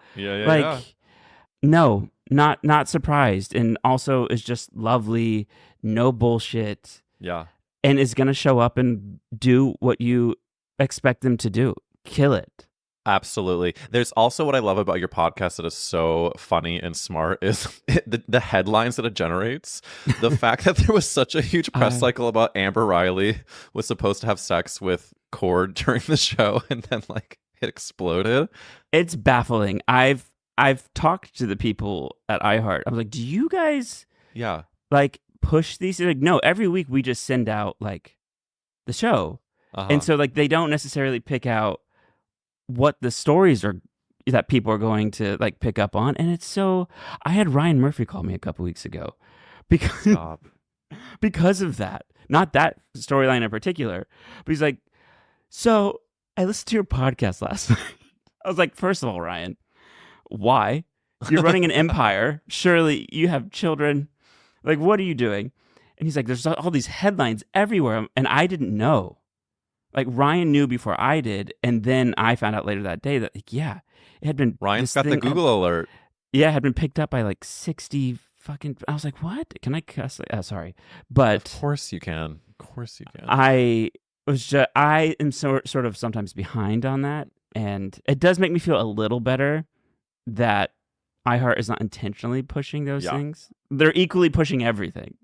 No, not surprised. And also is just lovely, no bullshit. Yeah. And is gonna show up and do what you expect them to do. Kill it. Absolutely. There's also what I love about your podcast that is so funny and smart is the headlines that it generates. The fact that there was such a huge press cycle about Amber Riley was supposed to have sex with Cord during the show, and then like it exploded. It's baffling. I've talked to the people at iHeart. I was like, do you guys like push these? Like, no, every week we just send out like the show. And so like they don't necessarily pick out what the stories are that people are going to like pick up on. And it's so, I had Ryan Murphy call me a couple weeks ago because of that. Not that storyline in particular, but he's like, so I listened to your podcast last night. I was like, first of all, Ryan, why? You're running an empire. Surely you have children. Like, what are you doing? And he's like, there's all these headlines everywhere. And I didn't know. Like, Ryan knew before I did. And then I found out later that day that, like, it had been. Ryan's got the Google alert. Yeah, it had been picked up by like 60 fucking. I was like, what? Can I cuss? Sorry. But. Of course you can. Of course you can. I am sort of sometimes behind on that. And it does make me feel a little better that iHeart is not intentionally pushing those things. They're equally pushing everything.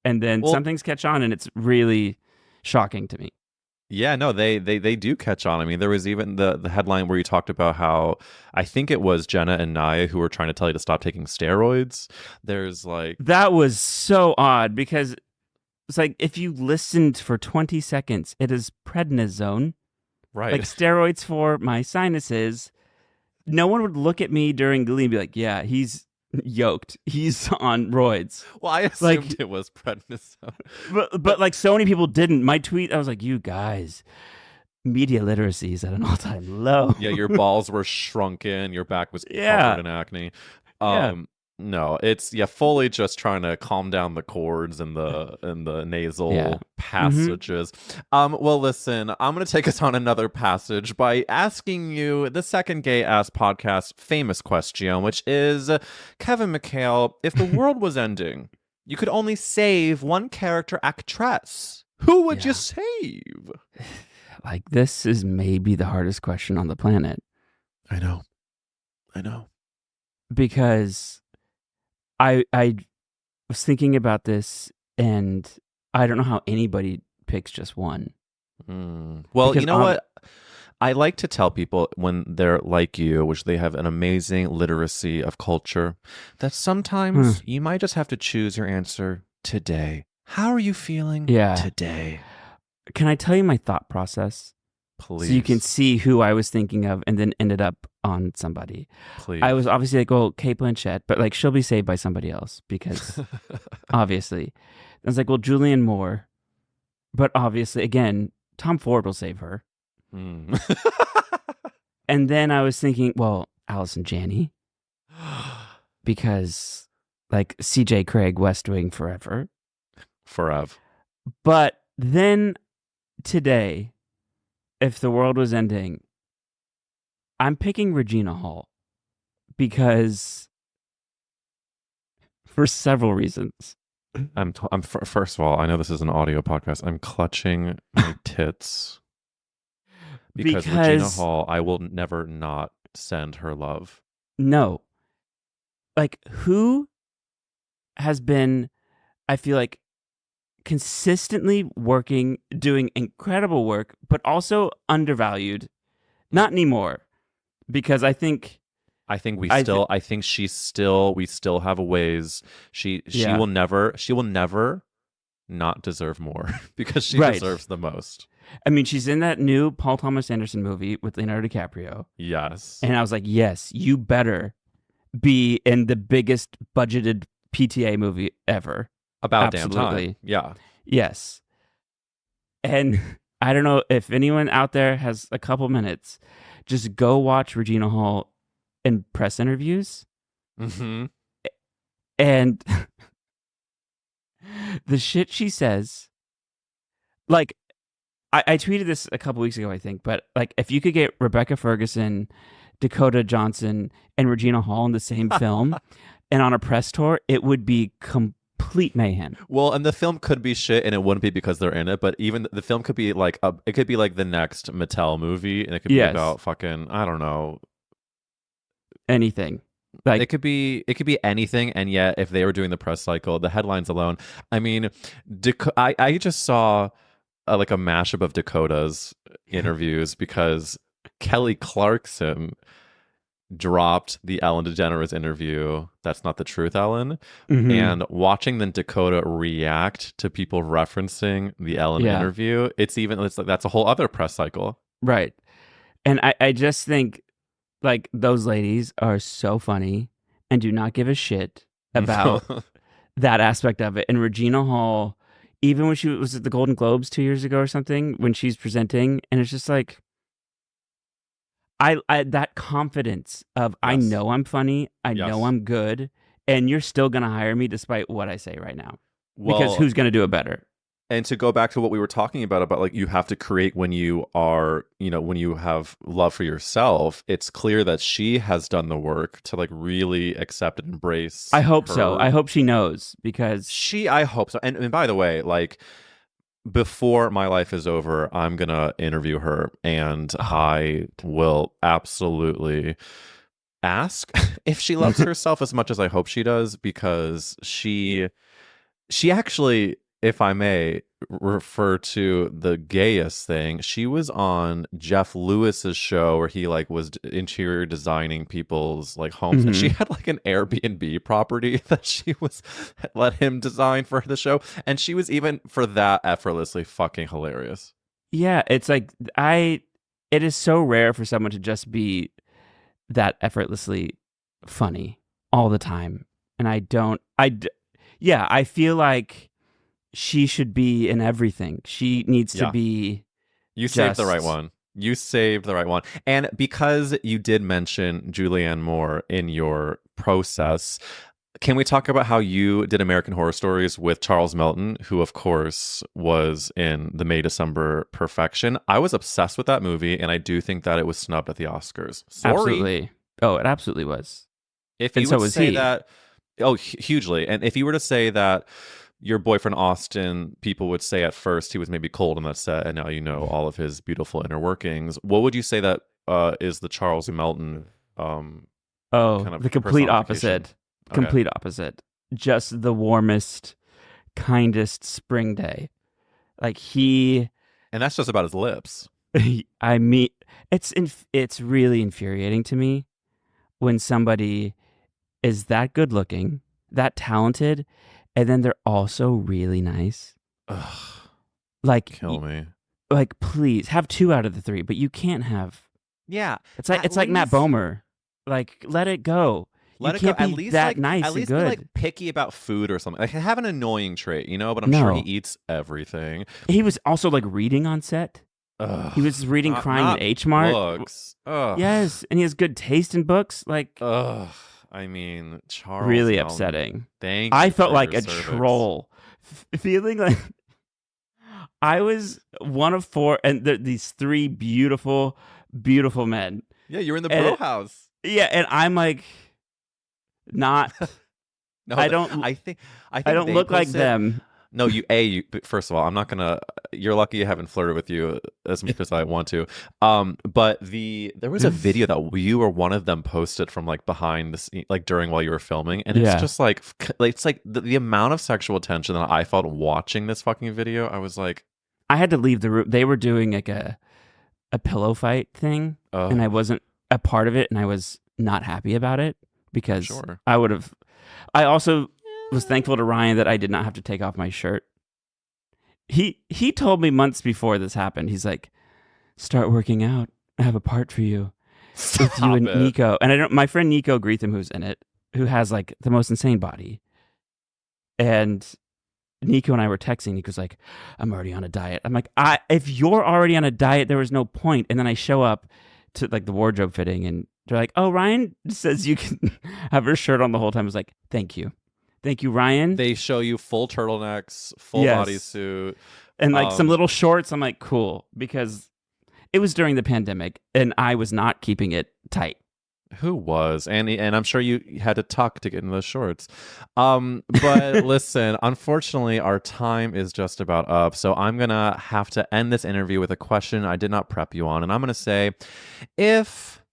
And then some things catch on, and it's really shocking to me. Yeah, no, they do catch on. I mean, there was even the headline where you talked about how I think it was Jenna and Nia who were trying to tell you to stop taking steroids. There's like... That was so odd because it's like if you listened for 20 seconds, it is prednisone. Right. Like steroids for my sinuses. No one would look at me during Glee and be like, yeah, he's yoked. He's on roids. Well, I assumed it was prednisone. But like so many people didn't. My tweet, I was like, you guys, media literacy is at an all-time low. Yeah, your balls were shrunken. Your back was covered in acne. No, it's fully just trying to calm down the cords and the nasal passages. Well, listen, I'm gonna take us on another passage by asking you the second gay ass podcast famous question, which is, Kevin McHale, if the world was ending, you could only save one character actress. Who would you save? Like, this is maybe the hardest question on the planet. I know. Because I was thinking about this, and I don't know how anybody picks just one. Well, because you know what? I like to tell people when they're like you, which they have an amazing literacy of culture, that sometimes you might just have to choose your answer today. How are you feeling today? Can I tell you my thought process? Please. So you can see who I was thinking of and then ended up on somebody. Please. I was obviously like, well, Kate Blanchett, but like she'll be saved by somebody else because obviously. I was like, well, Julianne Moore, but obviously, again, Tom Ford will save her. And then I was thinking, well, Allison Janney, because like CJ Craig, West Wing forever. But then today, if the world was ending, I'm picking Regina Hall because for several reasons. First of all, I know this is an audio podcast. I'm clutching my tits because Regina Hall, I will never not send her love. No. Like, who has been, I feel like, consistently working, doing incredible work, but also undervalued? Not anymore, because I think we still have a ways. She will never not deserve more because she deserves the most. I mean, she's in that new Paul Thomas Anderson movie with Leonardo DiCaprio. Yes. And I was like, yes, you better be in the biggest budgeted PTA movie ever. About Absolutely. damn time. Yeah. Yes. And I don't know if anyone out there has a couple minutes, just go watch Regina Hall in press interviews. Mm-hmm. And the shit she says, like, I tweeted this a couple weeks ago, I think, but like, if you could get Rebecca Ferguson, Dakota Johnson, and Regina Hall in the same film and on a press tour, it would be complete mayhem. Well, and the film could be shit, and it wouldn't be because they're in it. But even the film could be like it could be like the next Mattel movie, and it could be about fucking, I don't know, anything. Like it could be anything. And yet, if they were doing the press cycle, the headlines alone, I mean, I just saw like a mashup of Dakota's interviews because Kelly Clarkson dropped the Ellen DeGeneres interview, "That's Not the Truth, Ellen," and watching then Dakota react to people referencing the Ellen interview, it's like that's a whole other press cycle, right? And I just think like those ladies are so funny and do not give a shit about that aspect of it. And Regina Hall, even when she was at the Golden Globes 2 years ago or something, when she's presenting, and it's just like, I that confidence of I know I'm funny, I know I'm good, and you're still gonna hire me despite what I say right now. Because who's gonna do it better? And to go back to what we were talking about like you have to create when you are, when you have love for yourself, it's clear that she has done the work to like really accept and embrace. I hope so. I hope she knows because I hope so. And by the way, like before my life is over, I'm going to interview her and I will absolutely ask if she loves herself as much as I hope she does, because she actually, if I may refer to the gayest thing, she was on Jeff Lewis's show where he like was interior designing people's like homes, and she had like an Airbnb property that she was let him design for the show, and she was even for that effortlessly fucking hilarious. Yeah, it's like it is so rare for someone to just be that effortlessly funny all the time, and I feel like she should be in everything. She needs to be. You saved the right one. You saved the right one. And because you did mention Julianne Moore in your process, can we talk about how you did American Horror Stories with Charles Melton, who, of course, was in the May December Perfection? I was obsessed with that movie, and I do think that it was snubbed at the Oscars. Sorry. Absolutely. Oh, it absolutely was. If you would say that, hugely. And if you were to say that your boyfriend Austin, people would say at first he was maybe cold on that set, and now you know all of his beautiful inner workings, what would you say that is the Charles Melton kind of the complete opposite. Okay. Complete opposite. Just the warmest, kindest spring day. Like and that's just about his lips. I mean, it's really infuriating to me when somebody is that good looking, that talented, and then they're also really nice. Ugh. Like, kill me. Like, please have 2 out of the 3, but you can't have. Yeah, it's like Matt Bomer. Like, let it go. Let you it can't go. be At least that like, nice at least and good. Be like picky about food or something. Like have an annoying trait, but I'm sure he eats everything. He was also like reading on set. Ugh, he was reading Crying in H Mart. Books. Ugh. Yes, and he has good taste in books. Like, I mean, Charles. Really Melton, upsetting. Thank you. I felt like a cervix. troll, feeling like I was one of 4, and these 3 beautiful, beautiful men. Yeah, you're in the bro house. Yeah, and I'm like, not. No, I don't. I think I don't look like them. No, you. First of all, I'm not gonna. You're lucky I haven't flirted with you as much as I want to. But there was a video that you or one of them posted from like behind the scene, like while you were filming, and it's just like it's like the amount of sexual tension that I felt watching this fucking video. I was like, I had to leave the room. They were doing like a pillow fight thing, and I wasn't a part of it, and I was not happy about it because I would have. I also was thankful to Ryan that I did not have to take off my shirt. He told me months before this happened. He's like, "Start working out. I have a part for you with you and Nico." And my friend Nico Greetham, who's in it, who has like the most insane body. And Nico and I were texting. Nico's like, "I'm already on a diet." I'm like, if you're already on a diet, there was no point. And then I show up to like the wardrobe fitting, and they're like, "Oh, Ryan says you can have her shirt on the whole time." I was like, "Thank you, Ryan." They show you full turtlenecks, full bodysuit, and like some little shorts. I'm like, cool, because it was during the pandemic, and I was not keeping it tight. Who was? And I'm sure you had to tuck to get in those shorts. But listen, unfortunately, our time is just about up. So I'm going to have to end this interview with a question I did not prep you on. And I'm going to say, if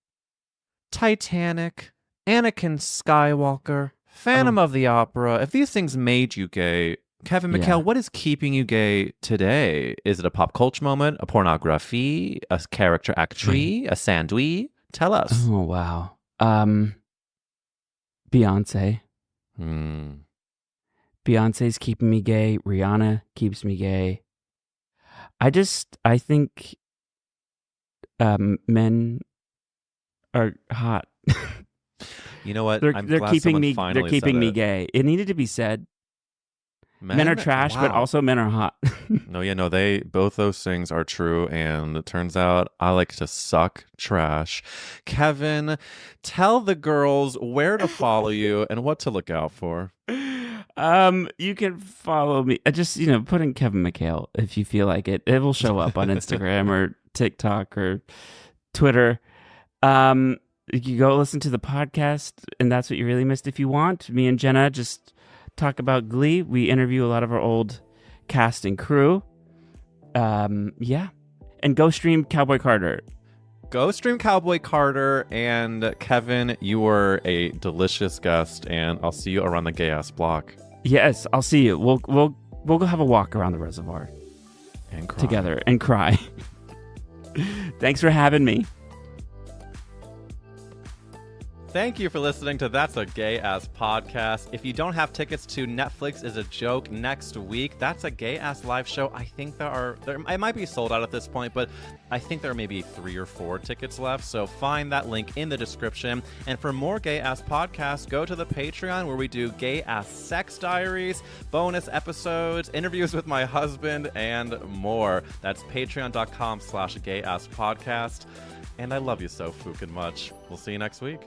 Titanic, Anakin Skywalker, Phantom of the Opera, if these things made you gay, Kevin McHale, what is keeping you gay today? Is it a pop culture moment, a pornography, a character actrice, a sandwich? Tell us. Oh, wow. Beyonce. Beyonce's keeping me gay. Rihanna keeps me gay. I think men are hot. You know what? They're keeping me gay. It needed to be said. Men are trash, but also men are hot. No, both those things are true. And it turns out I like to suck trash. Kevin, tell the girls where to follow you and what to look out for. You can follow me. Just, put in Kevin McHale if you feel like it. It will show up on Instagram or TikTok or Twitter. You go listen to the podcast, and that's what you really missed. If you want, me and Jenna just talk about Glee. We interview a lot of our old cast and crew. And go stream Cowboy Carter. Go stream Cowboy Carter. And Kevin, you were a delicious guest, and I'll see you around the gay ass block. Yes, I'll see you. We'll go have a walk around the reservoir and cry. Together and cry. Thanks for having me. Thank you for listening to That's a Gay Ass Podcast. If you don't have tickets to Netflix is a Joke next week, That's a Gay Ass live show. I think it might be sold out at this point, but I think there are maybe 3 or 4 tickets left. So find that link in the description. And for more Gay Ass Podcasts, go to the Patreon where we do Gay Ass Sex Diaries, bonus episodes, interviews with my husband, and more. That's patreon.com/gayasspodcast. And I love you so fucking much. We'll see you next week.